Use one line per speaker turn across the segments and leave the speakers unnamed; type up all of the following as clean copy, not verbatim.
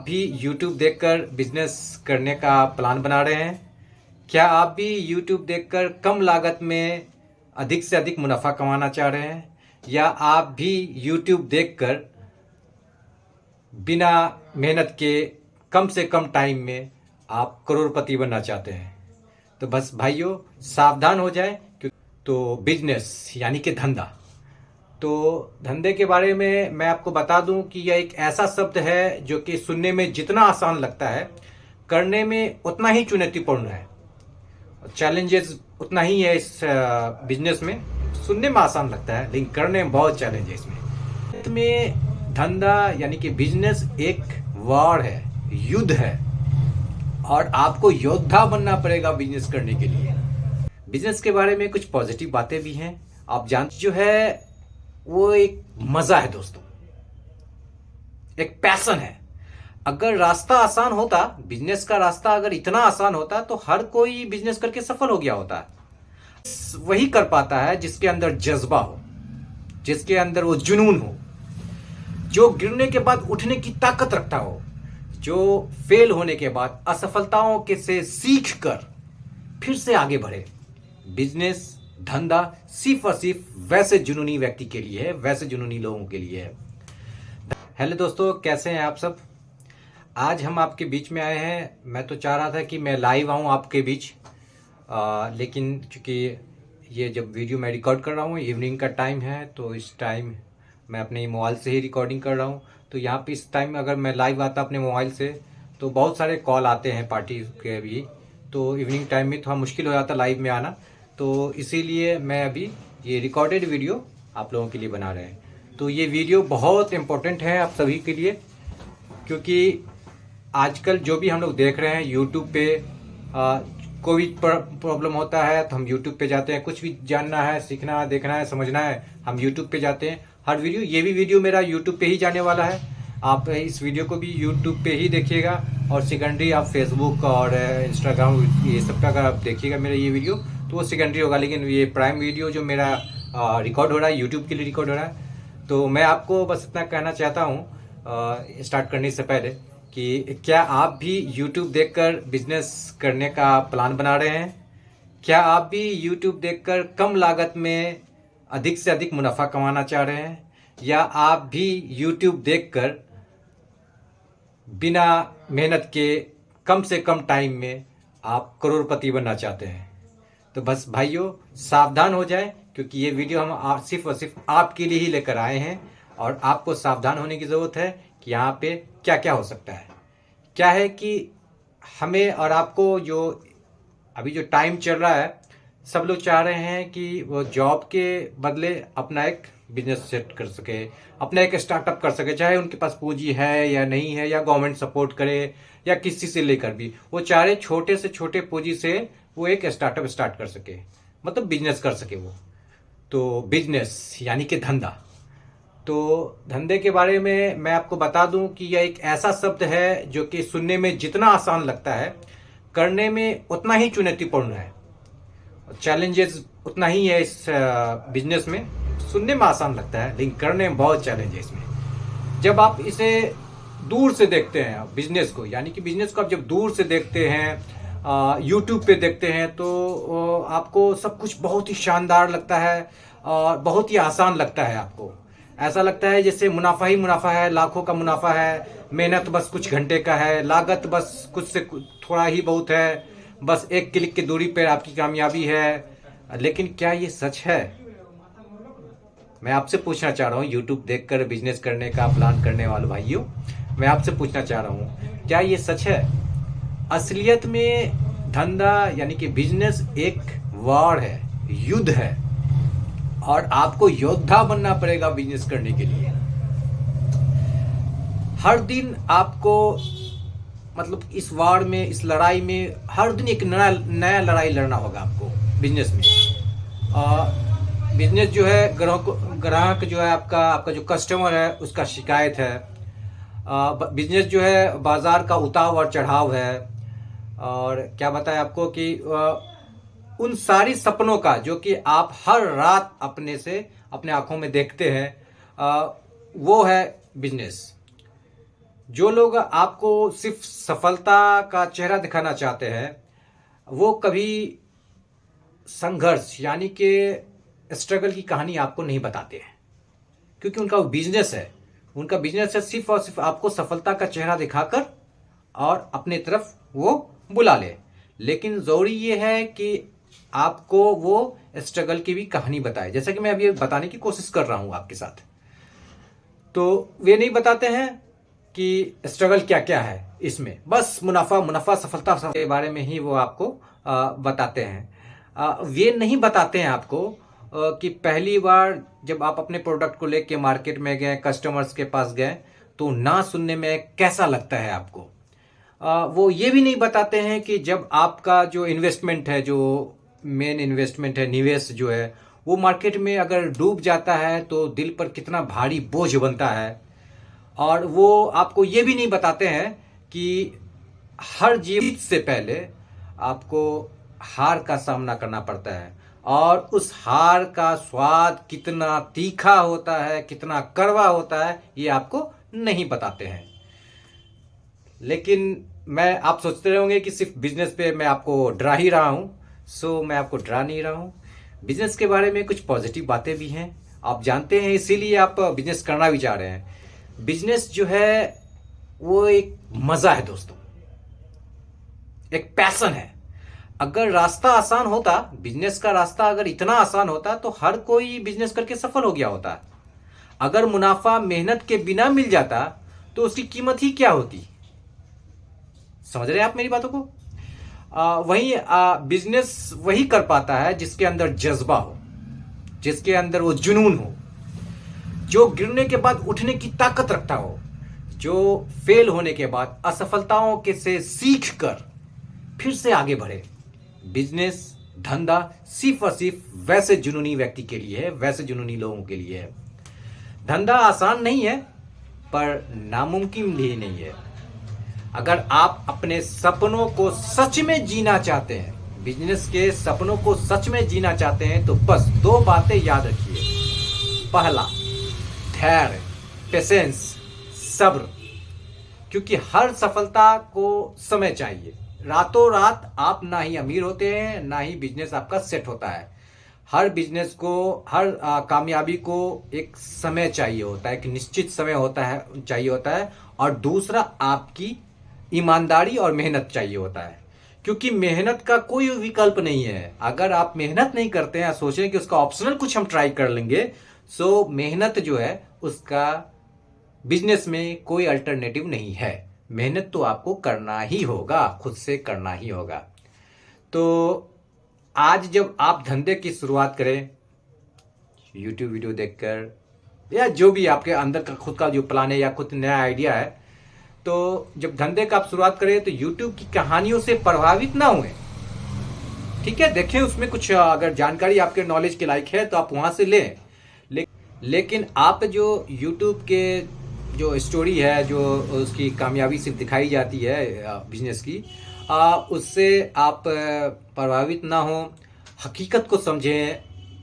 भी YouTube देखकर business करने का प्लान बना रहे हैं? क्या आप भी YouTube देखकर कम लागत में अधिक से अधिक मुनाफा कमाना चाह रहे हैं? या आप भी YouTube देखकर बिना मेहनत के कम से कम टाइम में आप करोड़पति बनना चाहते हैं? तो बस भाइयों सावधान हो जाए। तो बिजनेस यानी कि धंधा, तो धंधे के बारे में मैं आपको बता दूं कि यह एक ऐसा शब्द है जो कि सुनने में जितना आसान लगता है, करने में उतना ही चुनौतीपूर्ण है। चैलेंजेस उतना ही है इस बिजनेस में। सुनने में आसान लगता है लेकिन करने में बहुत चैलेंज है इसमें धंधा यानी कि बिजनेस एक वॉर है, युद्ध है, और आपको योद्धा बनना पड़ेगा बिजनेस करने के लिए। बिजनेस के बारे में कुछ पॉजिटिव बातें भी हैं। आप जानते जो है वो एक मजा है दोस्तों, एक पैशन है। अगर रास्ता आसान होता, बिजनेस का रास्ता अगर इतना आसान होता तो हर कोई बिजनेस करके सफल हो गया होता। वही कर पाता है जिसके अंदर जज्बा हो, जिसके अंदर वो जुनून हो, जो गिरने के बाद उठने की ताकत रखता हो, जो फेल होने के बाद असफलताओं के से सीख कर फिर से आगे बढ़े। बिजनेस धंधा सिर्फ और सिर्फ वैसे जुनूनी व्यक्ति के लिए है, वैसे जुनूनी लोगों के लिए है। हेलो दोस्तों, कैसे हैं आप सब? आज हम आपके बीच में आए हैं। मैं तो चाह रहा था कि मैं लाइव आऊं आपके बीच, लेकिन चूंकि ये जब वीडियो मैं रिकॉर्ड कर रहा हूं इवनिंग का टाइम है, तो इस टाइम मैं अपने मोबाइल से ही रिकॉर्डिंग कर रहा हूं। तो यहाँ पे इस टाइम अगर मैं लाइव आता अपने मोबाइल से तो बहुत सारे कॉल आते हैं पार्टी के भी, तो इवनिंग टाइम में थोड़ा मुश्किल हो जाता लाइव में आना। तो इसीलिए मैं अभी ये रिकॉर्डेड वीडियो आप लोगों के लिए बना रहे हैं। तो ये वीडियो बहुत इम्पोर्टेंट है आप सभी के लिए, क्योंकि आजकल जो भी हम लोग देख रहे हैं यूट्यूब पे कोई प्रॉब्लम होता है तो हम यूट्यूब पे जाते हैं। कुछ भी जानना है, सीखना है, देखना है, समझना है, हम यूट्यूब पे जाते हैं। हर वीडियो, ये भी वीडियो मेरा यूट्यूब पे ही जाने वाला है। आप इस वीडियो को भी यूट्यूब पे ही देखिएगा, और सेकेंडरी आप फेसबुक और इंस्टाग्राम ये सब का अगर आप देखिएगा मेरा ये वीडियो तो वो सेकेंडरी होगा। लेकिन ये प्राइम वीडियो जो मेरा रिकॉर्ड हो रहा है, यूट्यूब के लिए रिकॉर्ड हो रहा है। तो मैं आपको बस इतना कहना चाहता हूँ स्टार्ट करने से पहले कि क्या आप भी YouTube देखकर बिजनेस करने का प्लान बना रहे हैं? क्या आप भी YouTube देखकर कम लागत में अधिक से अधिक मुनाफा कमाना चाह रहे हैं? या आप भी YouTube देखकर बिना मेहनत के कम से कम टाइम में आप करोड़पति बनना चाहते हैं? तो बस भाइयों सावधान हो जाए, क्योंकि ये वीडियो हम सिर्फ और सिर्फ आपके लिए ही लेकर आए हैं, और आपको सावधान होने की ज़रूरत है कि यहाँ पे क्या क्या हो सकता है। क्या है कि हमें और आपको जो अभी जो टाइम चल रहा है, सब लोग चाह रहे हैं कि वो जॉब के बदले अपना एक बिजनेस सेट कर सके, अपना एक स्टार्टअप कर सके, चाहे उनके पास पूंजी है या नहीं है, या गवर्नमेंट सपोर्ट करे या किसी से लेकर भी। वो चाह रहे छोटे से छोटे पूंजी से वो एक स्टार्टअप स्टार्ट कर सके, मतलब बिजनेस कर सके वो। तो बिजनेस यानी कि धंधा, तो धंधे के बारे में मैं आपको बता दूं कि यह एक ऐसा शब्द है जो कि सुनने में जितना आसान लगता है, करने में उतना ही चुनौतीपूर्ण है। चैलेंजेस उतना ही है इस बिजनेस में। सुनने में आसान लगता है लेकिन करने में बहुत चैलेंज है इसमें। जब आप इसे दूर से देखते हैं बिजनेस को, यानी कि बिजनेस को आप जब दूर से देखते हैं, यूट्यूब पे देखते हैं, तो आपको सब कुछ बहुत ही शानदार लगता है और बहुत ही आसान लगता है। आपको ऐसा लगता है जैसे मुनाफा ही मुनाफा है, लाखों का मुनाफा है, मेहनत बस कुछ घंटे का है, लागत बस कुछ से थोड़ा ही बहुत है, बस एक क्लिक की दूरी पर आपकी कामयाबी है। लेकिन क्या ये सच है? मैं आपसे पूछना चाह रहा हूँ, यूट्यूब देखकर बिजनेस करने का प्लान करने वाले भाइयों, मैं आपसे पूछना चाह रहा हूँ, क्या ये सच है? असलियत में धंधा यानी कि बिजनेस एक वॉर है, युद्ध है, और आपको योद्धा बनना पड़ेगा बिजनेस करने के लिए। हर दिन आपको, मतलब इस वार में, इस लड़ाई में हर दिन एक नया लड़ाई लड़ना होगा आपको बिजनेस में। बिजनेस जो है, ग्राहक जो है आपका जो कस्टमर है उसका शिकायत है। बिजनेस जो है बाजार का उतार और चढ़ाव है। और क्या बताएं आपको कि उन सारी सपनों का जो कि आप हर रात अपने आंखों में देखते हैं, वो है बिजनेस। जो लोग आपको सिर्फ सफलता का चेहरा दिखाना चाहते हैं, वो कभी संघर्ष यानी कि स्ट्रगल की कहानी आपको नहीं बताते हैं, क्योंकि उनका वो बिजनेस है। उनका बिजनेस है सिर्फ और सिर्फ आपको सफलता का चेहरा दिखाकर और अपने तरफ वो बुला ले। लेकिन ज़रूरी ये है कि आपको वो स्ट्रगल की भी कहानी बताए, जैसा कि मैं अभी बताने की कोशिश कर रहा हूं आपके साथ। तो वे नहीं बताते हैं कि स्ट्रगल क्या क्या है इसमें, बस मुनाफा मुनाफा सफलता के बारे में ही वो आपको बताते हैं। वे नहीं बताते हैं आपको कि पहली बार जब आप अपने प्रोडक्ट को लेके मार्केट में गए, कस्टमर्स के पास गए, तो ना सुनने में कैसा लगता है आपको। वो ये भी नहीं बताते हैं कि जब आपका जो इन्वेस्टमेंट है, जो मेन इन्वेस्टमेंट है, निवेश जो है, वो मार्केट में अगर डूब जाता है तो दिल पर कितना भारी बोझ बनता है। और वो आपको ये भी नहीं बताते हैं कि हर जीत से पहले आपको हार का सामना करना पड़ता है, और उस हार का स्वाद कितना तीखा होता है, कितना कड़वा होता है, ये आपको नहीं बताते हैं। लेकिन आप सोचते होंगे कि सिर्फ बिजनेस पे मैं आपको डरा ही रहा हूं। सो मैं आपको डरा नहीं रहा हूं। बिजनेस के बारे में कुछ पॉजिटिव बातें भी हैं, आप जानते हैं, इसीलिए आप बिजनेस करना भी चाह रहे हैं। बिजनेस जो है वो एक मजा है दोस्तों, एक पैशन है। अगर रास्ता आसान होता, बिजनेस का रास्ता अगर इतना आसान होता, तो हर कोई बिजनेस करके सफल हो गया होता। अगर मुनाफा मेहनत के बिना मिल जाता तो उसकी कीमत ही क्या होती। समझ रहे हैं आप मेरी बातों को। वही बिजनेस वही कर पाता है जिसके अंदर जज्बा हो, जिसके अंदर वो जुनून हो, जो गिरने के बाद उठने की ताकत रखता हो, जो फेल होने के बाद असफलताओं के से सीख कर फिर से आगे बढ़े। बिजनेस धंधा सिर्फ और सिर्फ वैसे जुनूनी व्यक्ति के लिए है, वैसे जुनूनी लोगों के लिए है। धंधा आसान नहीं है, पर नामुमकिन भी नहीं है। अगर आप अपने सपनों को सच में जीना चाहते हैं, बिजनेस के सपनों को सच में जीना चाहते हैं, तो बस 2 बातें याद रखिए। पहला, धैर्य, पेशेंस, सब्र। क्योंकि हर सफलता को समय चाहिए। रातों रात आप ना ही अमीर होते हैं, ना ही बिजनेस आपका सेट होता है। हर बिजनेस को, हर कामयाबी को एक समय चाहिए होता है, एक निश्चित समय होता है, चाहिए होता है। और दूसरा, आपकी ईमानदारी और मेहनत चाहिए होता है, क्योंकि मेहनत का कोई विकल्प नहीं है। अगर आप मेहनत नहीं करते हैं, सोचें कि उसका ऑप्शनल कुछ हम ट्राई कर लेंगे, सो मेहनत जो है उसका बिजनेस में कोई अल्टरनेटिव नहीं है। मेहनत तो आपको करना ही होगा, खुद से करना ही होगा। तो आज जब आप धंधे की शुरुआत करें, YouTube वीडियो देखकर, या जो भी आपके अंदर का खुद का जो प्लान है या खुद नया आइडिया है, तो जब धंधे का आप शुरुआत करें तो YouTube की कहानियों से प्रभावित ना हुए। ठीक है, देखें उसमें कुछ अगर जानकारी आपके नॉलेज के लायक है तो आप वहां से लें। लेकिन आप जो YouTube के जो स्टोरी है, जो उसकी कामयाबी सिर्फ दिखाई जाती है बिजनेस की, उससे आप प्रभावित ना हो। हकीकत को समझें,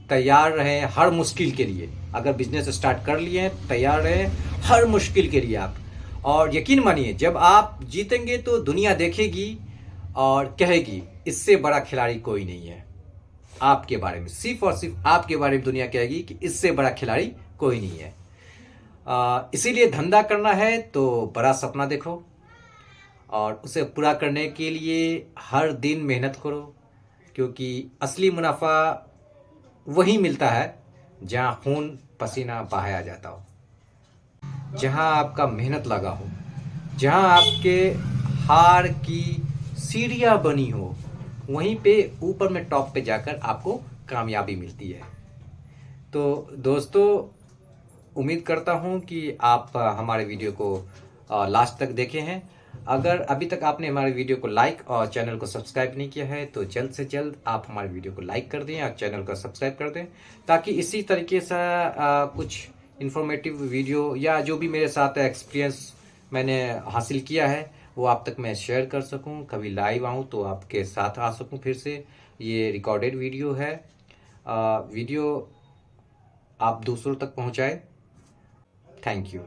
तैयार रहें हर मुश्किल के लिए। अगर बिजनेस स्टार्ट कर लिए हैं, तैयार रहें हर मुश्किल के लिए आप। और यकीन मानिए, जब आप जीतेंगे तो दुनिया देखेगी और कहेगी इससे बड़ा खिलाड़ी कोई नहीं है। आपके बारे में, सिर्फ और सिर्फ आपके बारे में दुनिया कहेगी कि इससे बड़ा खिलाड़ी कोई नहीं है। इसीलिए धंधा करना है तो बड़ा सपना देखो, और उसे पूरा करने के लिए हर दिन मेहनत करो, क्योंकि असली मुनाफा वही मिलता है जहाँ खून पसीना बहाया जाता हो, जहाँ आपका मेहनत लगा हो, जहाँ आपके हार की सीढ़ियाँ बनी हो, वहीं पे ऊपर में टॉप पे जाकर आपको कामयाबी मिलती है। तो दोस्तों, उम्मीद करता हूँ कि आप हमारे वीडियो को लास्ट तक देखे हैं। अगर अभी तक आपने हमारे वीडियो को लाइक और चैनल को सब्सक्राइब नहीं किया है, तो जल्द से जल्द आप हमारे वीडियो को लाइक कर दें और चैनल को सब्सक्राइब कर दें, ताकि इसी तरीके से कुछ इन्फॉर्मेटिव वीडियो या जो भी मेरे साथ एक्सपीरियंस मैंने हासिल किया है वो आप तक मैं शेयर कर सकूं। कभी लाइव आऊं तो आपके साथ आ सकूं फिर से। ये रिकॉर्डेड वीडियो है, वीडियो आप दूसरों तक पहुंचाएं। Thank you.